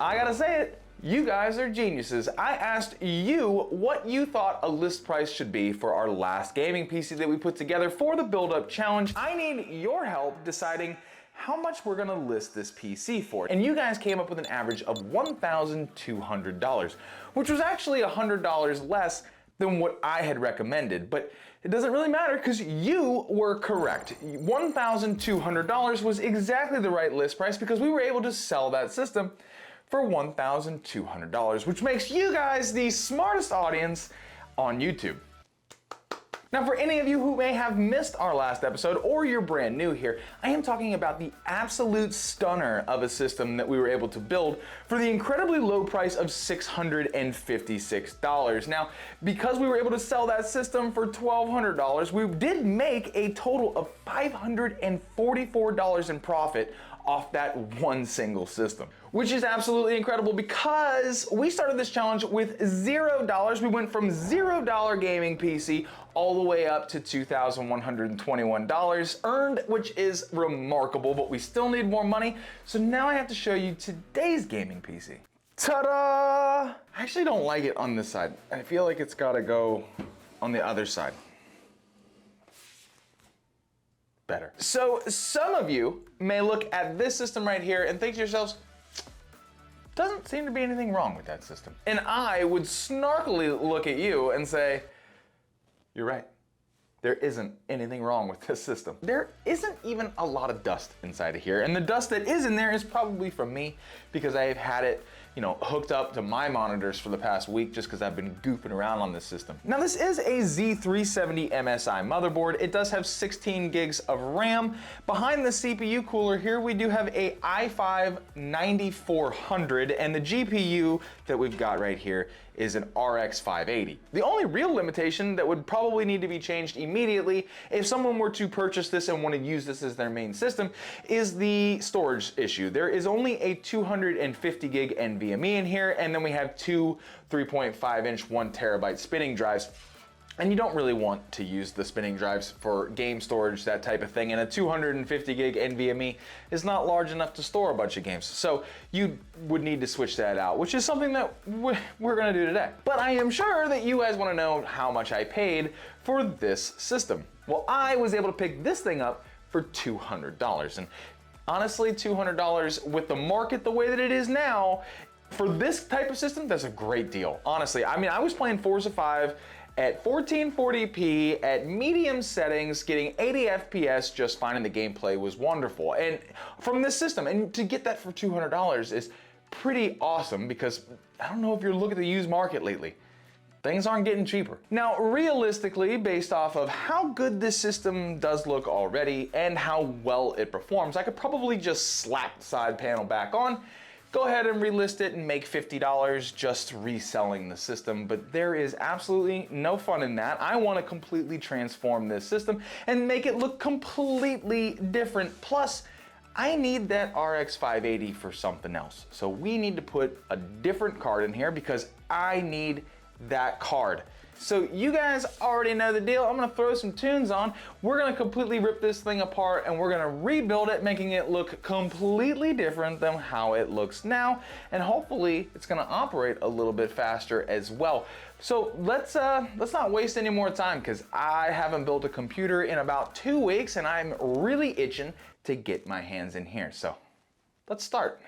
I gotta say it, you guys are geniuses. I asked you what you thought a list price should be for our last gaming PC that we put together for the build-up challenge. I need your help deciding how much we're gonna list this PC for. And you guys came up with an average of $1,200, which was actually $100 less than what I had recommended, but it doesn't really matter because you were correct. $1,200 was exactly the right list price because we were able to sell that system for $1,200, which makes you guys the smartest audience on YouTube. Now, for any of you who may have missed our last episode or you're brand new here, I am talking about the absolute stunner of a system that we were able to build for the incredibly low price of $656. Now, because we were able to sell that system for $1,200, we did make a total of $544 in profit off that one single system, which is absolutely incredible because we started this challenge with $0. We went from $0 gaming PC all the way up to $2,121 earned, which is remarkable, but we still need more money. So now I have to show you today's gaming PC. Ta-da! I actually don't like it on this side. I feel like it's gotta go on the other side. Better. So some of you may look at this system right here and think to yourselves, doesn't seem to be anything wrong with that system. And I would snarkily look at you and say, you're right. There isn't anything wrong with this system. There isn't even a lot of dust inside of here. And the dust that is in there is probably from me because I have had it, hooked up to my monitors for the past week just because I've been goofing around on this system. Now, this is a Z370 MSI motherboard. It does have 16 gigs of RAM. Behind the CPU cooler here, we do have a i5 9400, and the GPU that we've got right here is an RX 580. The only real limitation that would probably need to be changed immediately if someone were to purchase this and want to use this as their main system is the storage issue. There is only a 250 gig NVMe in here, and then we have two 3.5 inch 1 terabyte spinning drives. And you don't really want to use the spinning drives for game storage, that type of thing. And a 250 gig NVMe is not large enough to store a bunch of games. So you would need to switch that out, which is something that we're gonna do today. But I am sure that you guys wanna know how much I paid for this system. Well, I was able to pick this thing up for $200. And honestly, $200 with the market the way that it is now, for this type of system, that's a great deal. Honestly, I mean, I was playing Forza 5 at 1440p at medium settings, getting 80 FPS just fine, and the gameplay was wonderful. And from this system, and to get that for $200 is pretty awesome because I don't know if you're looking at the used market lately. Things aren't getting cheaper. Now, realistically, based off of how good this system does look already and how well it performs, I could probably just slap the side panel back on, go ahead and relist it and make $50 just reselling the system, but there is absolutely no fun in that. I want to completely transform this system and make it look completely different. Plus, I need that RX 580 for something else. So we need to put a different card in here because I need that card. So you guys already know the deal. I'm gonna throw some tunes on. We're gonna completely rip this thing apart and we're gonna rebuild it, making it look completely different than how it looks now. And hopefully it's gonna operate a little bit faster as well. So let's not waste any more time because I haven't built a computer in about 2 weeks and I'm really itching to get my hands in here. So let's start.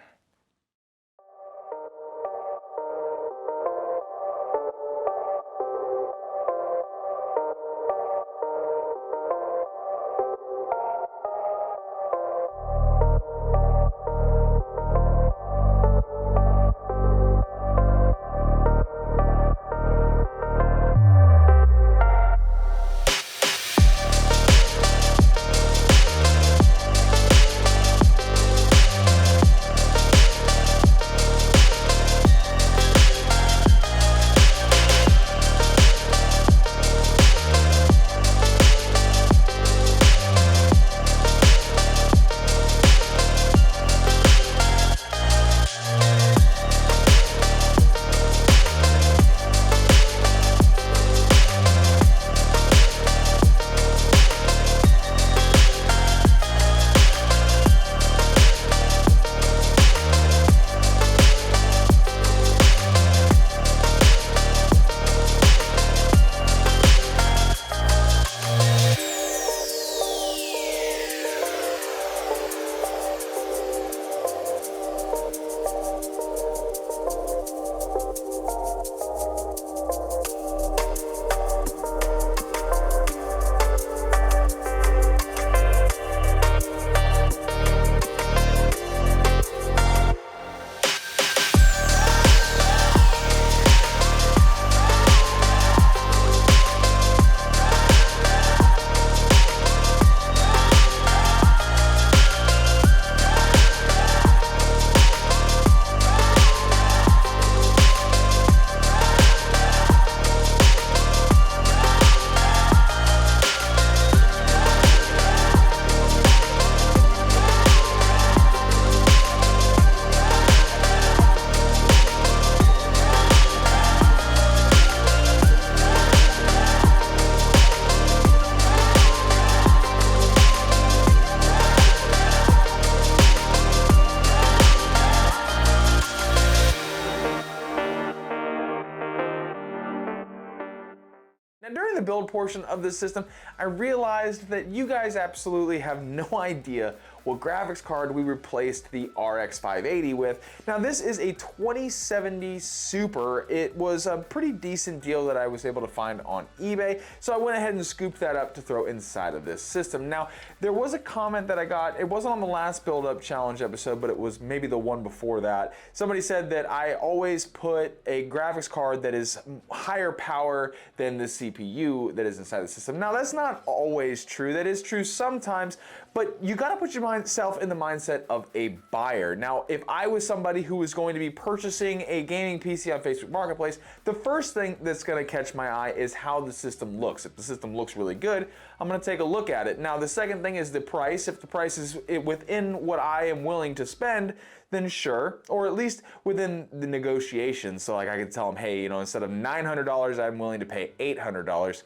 During the build portion of this system, I realized that you guys absolutely have no idea what graphics card we replaced the RX 580 with. Now this is a 2070 Super. It was a pretty decent deal that I was able to find on eBay, so I went ahead and scooped that up to throw inside of this system. Now there was a comment that I got, it wasn't on the last build up challenge episode, but it was maybe the one before that. Somebody said that I always put a graphics card that is higher power than the CPU that is inside the system. Now that's not always true. That is true sometimes, but you gotta put yourself in the mindset of a buyer. Now, if I was somebody who was going to be purchasing a gaming PC on Facebook Marketplace, the first thing that's gonna catch my eye is how the system looks. If the system looks really good, I'm gonna take a look at it. Now, the second thing is the price. If the price is within what I am willing to spend, then sure, or at least within the negotiations. So like I could tell them, hey, you know, instead of $900, I'm willing to pay $800.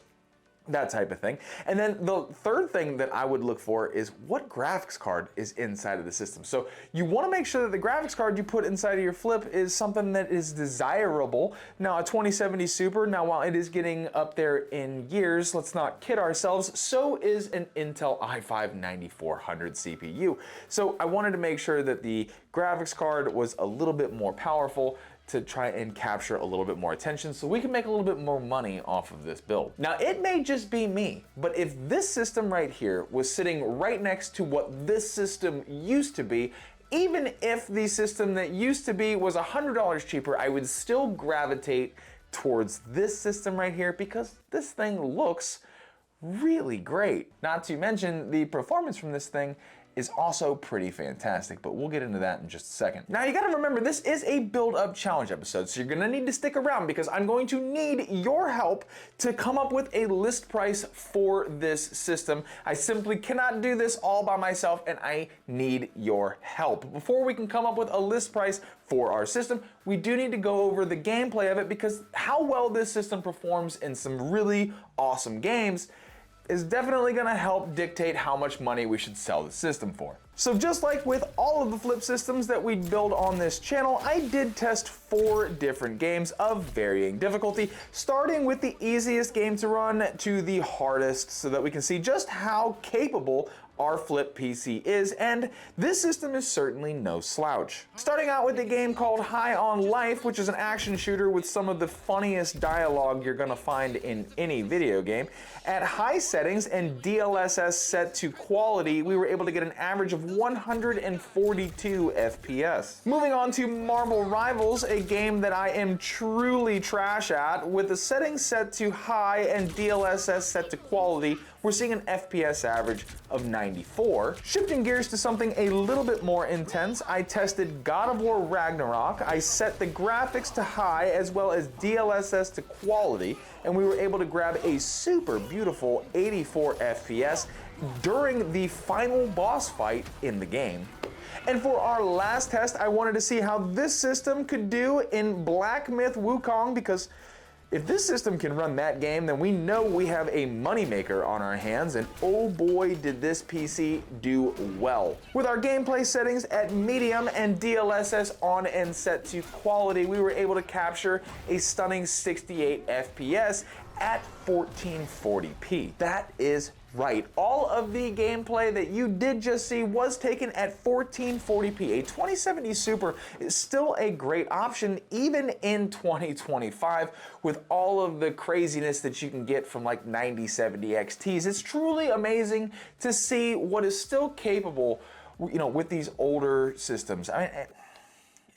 That type of thing. And then the third thing that I would look for is what graphics card is inside of the system. So you want to make sure that the graphics card you put inside of your flip is something that is desirable. Now a 2070 Super, now while it is getting up there in years, let's not kid ourselves, so is an Intel i5-9400 CPU. So I wanted to make sure that the graphics card was a little bit more powerful to try and capture a little bit more attention so we can make a little bit more money off of this build. Now it may just be me, but if this system right here was sitting right next to what this system used to be, even if the system that used to be was $100 cheaper, I would still gravitate towards this system right here because this thing looks really great. Not to mention the performance from this thing is also pretty fantastic, but we'll get into that in just a second. Now you gotta remember, this is a build up challenge episode, so you're gonna need to stick around because I'm going to need your help to come up with a list price for this system. I simply cannot do this all by myself and I need your help. Before we can come up with a list price for our system, we do need to go over the gameplay of it because how well this system performs in some really awesome games is definitely gonna help dictate how much money we should sell the system for. So just like with all of the flip systems that we build on this channel, I did test 4 different games of varying difficulty, starting with the easiest game to run to the hardest so that we can see just how capable our flip PC is, and this system is certainly no slouch. Starting out with a game called High on Life, which is an action shooter with some of the funniest dialogue you're gonna find in any video game. At high settings and DLSS set to quality, we were able to get an average of 142 FPS. Moving on to Marble Rivals, a game that I am truly trash at. With the settings set to high and DLSS set to quality, we're seeing an FPS average of 94. Shifting gears to something a little bit more intense, I tested God of War Ragnarok. I set the graphics to high as well as DLSS to quality, and we were able to grab a super beautiful 84 FPS during the final boss fight in the game. And for our last test, I wanted to see how this system could do in Black Myth Wukong, because if this system can run that game, then we know we have a moneymaker on our hands, and oh boy did this PC do well. With our gameplay settings at medium and DLSS on and set to quality, we were able to capture a stunning 68 FPS at 1440p. That is right. All of the gameplay that you did just see was taken at 1440p. A 2070 Super is still a great option even in 2025 with all of the craziness that you can get from like 9070 XTs. It's truly amazing to see what is still capable, you know, with these older systems. I mean,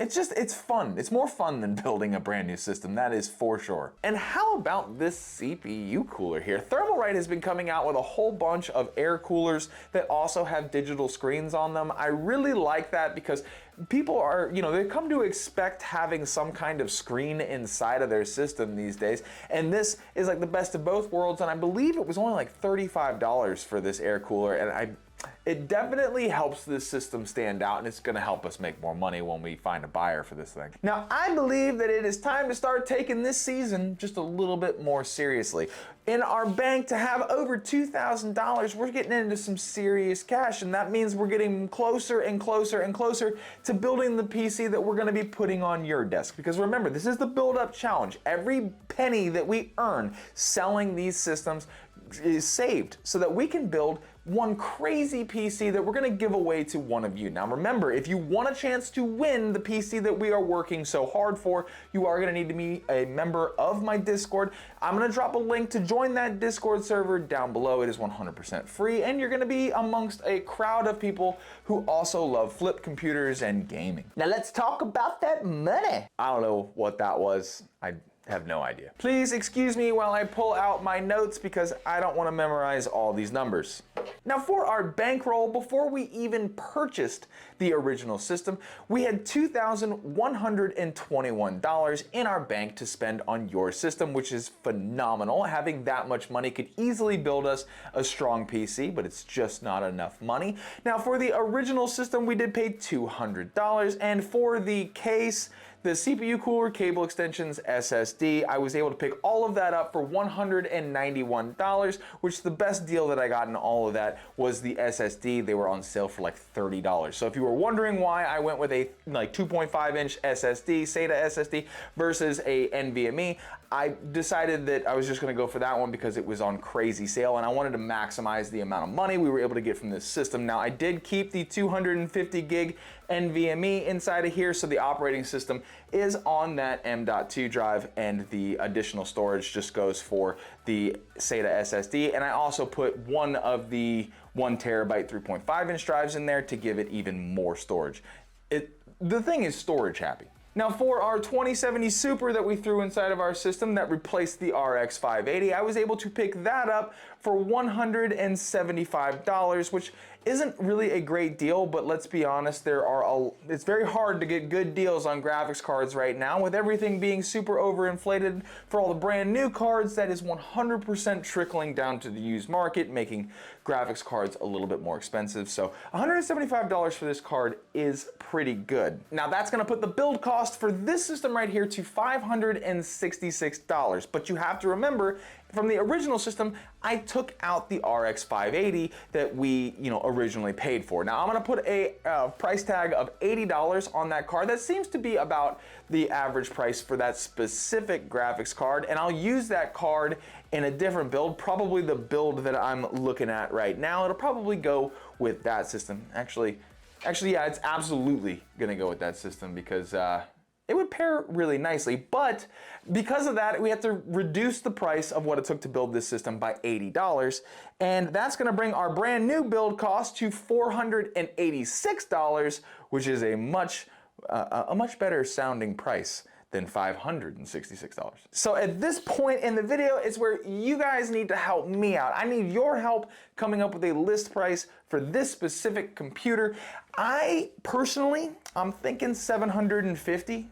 it's fun. It's more fun than building a brand new system, that is for sure. And how about this CPU cooler here? Thermalright has been coming out with a whole bunch of air coolers that also have digital screens on them. I really like that because people are, you know, they come to expect having some kind of screen inside of their system these days. And this is like the best of both worlds. And I believe it was only like $35 for this air cooler. And it definitely helps this system stand out, and it's gonna help us make more money when we find a buyer for this thing. Now, I believe that it is time to start taking this season just a little bit more seriously. In our bank, to have over $2,000, we're getting into some serious cash, and that means we're getting closer and closer and closer to building the PC that we're gonna be putting on your desk. Because remember, this is the build-up challenge. Every penny that we earn selling these systems is saved so that we can build one crazy PC that we're gonna give away to one of you. Now remember, if you want a chance to win the PC that we are working so hard for, you are gonna need to be a member of my Discord. I'm gonna drop a link to join that Discord server down below. It is 100% free, and you're gonna be amongst a crowd of people who also love flip computers and gaming. Now let's talk about that money. I don't know what that was. I have no idea. Please excuse me while I pull out my notes because I don't want to memorize all these numbers. Now for our bankroll, before we even purchased the original system, we had $2,121 in our bank to spend on your system, which is phenomenal. Having that much money could easily build us a strong PC, but it's just not enough money. Now for the original system, we did pay $200, and for the case, the CPU cooler, cable extensions, SSD, I was able to pick all of that up for $191, which the best deal that I got in all of that was the SSD. They were on sale for like $30. So if you were wondering why I went with a like 2.5-inch SSD, SATA SSD versus a NVMe, I decided that I was just gonna go for that one because it was on crazy sale and I wanted to maximize the amount of money we were able to get from this system. Now I did keep the 250 gig NVMe inside of here, so the operating system is on that M.2 drive and the additional storage just goes for the SATA SSD. And I also put one of the 1 terabyte 3.5-inch drives in there to give it even more storage. The thing is storage happy. Now for our 2070 Super that we threw inside of our system that replaced the RX 580, I was able to pick that up for $175, which isn't really a great deal, but let's be honest, it's very hard to get good deals on graphics cards right now. With everything being super overinflated for all the brand new cards, that is 100% trickling down to the used market, making graphics cards a little bit more expensive. So $175 for this card is pretty good. Now that's gonna put the build cost for this system right here to $566, but you have to remember, from the original system, I took out the RX 580 that we, originally paid for. Now I'm gonna put a price tag of $80 on that card. That seems to be about the average price for that specific graphics card, and I'll use that card in a different build, probably the build that I'm looking at right now. It'll probably go with that system. Actually, yeah, it's absolutely gonna go with that system because it would pair really nicely, but because of that, we have to reduce the price of what it took to build this system by $80, and that's gonna bring our brand new build cost to $486, which is a much better sounding price than $566. So at this point in the video is where you guys need to help me out. I need your help coming up with a list price for this specific computer. I'm thinking $750.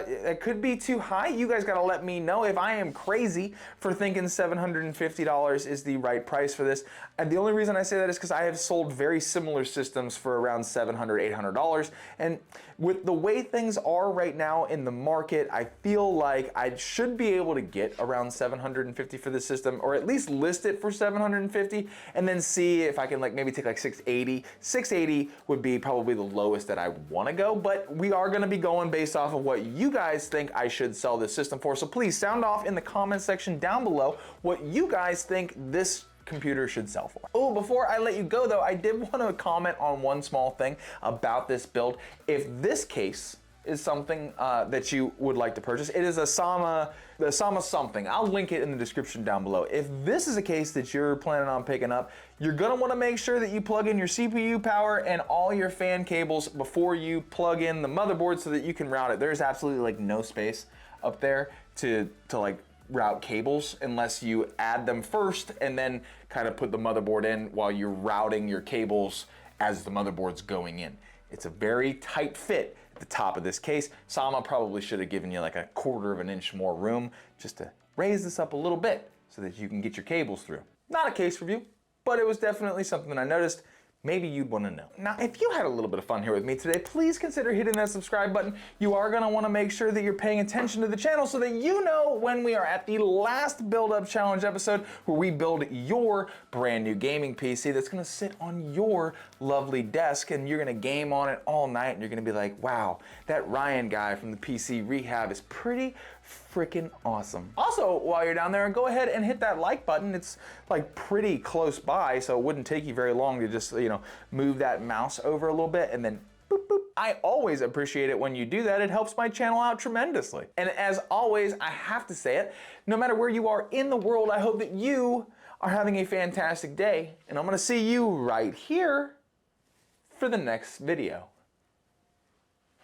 It could be too high. You guys gotta let me know if I am crazy for thinking $750 is the right price for this. And the only reason I say that is because I have sold very similar systems for around $700, $800. And with the way things are right now in the market, I feel like I should be able to get around $750 for this system, or at least list it for $750, and then see if I can maybe take $680. $680 would be probably the lowest that I want to go, but we are going to be going based off of what you guys think I should sell this system for. So please sound off in the comment section down below what you guys think this computer should sell for. Oh, before I let you go though, I did want to comment on one small thing about this build. If this case is something that you would like to purchase, it is the Sama something. I'll link it in the description down below. If this is a case that you're planning on picking up, you're gonna wanna make sure that you plug in your CPU power and all your fan cables before you plug in the motherboard so that you can route it. There's absolutely no space up there to route cables unless you add them first and then kind of put the motherboard in while you're routing your cables as the motherboard's going in. It's a very tight fit at the top of this case. Sama probably should have given you a 1/4 of an inch more room just to raise this up a little bit so that you can get your cables through. Not a case review, but it was definitely something that I noticed. maybe you'd want to know. Now, if you had a little bit of fun here with me today, please consider hitting that subscribe button. You are going to want to make sure that you're paying attention to the channel so that you know when we are at the last Build Up Challenge episode where we build your brand new gaming PC that's going to sit on your lovely desk and you're going to game on it all night and you're going to be like, wow, that Ryan guy from the PC Rehab is pretty freaking awesome. Also, while you're down there, go ahead and hit that like button. It's like pretty close by, so it wouldn't take you very long to just, move that mouse over a little bit and then boop, boop. I always appreciate it when you do that. It helps my channel out tremendously. And as always, I have to say it, no matter where you are in the world, I hope that you are having a fantastic day. And I'm gonna see you right here for the next video.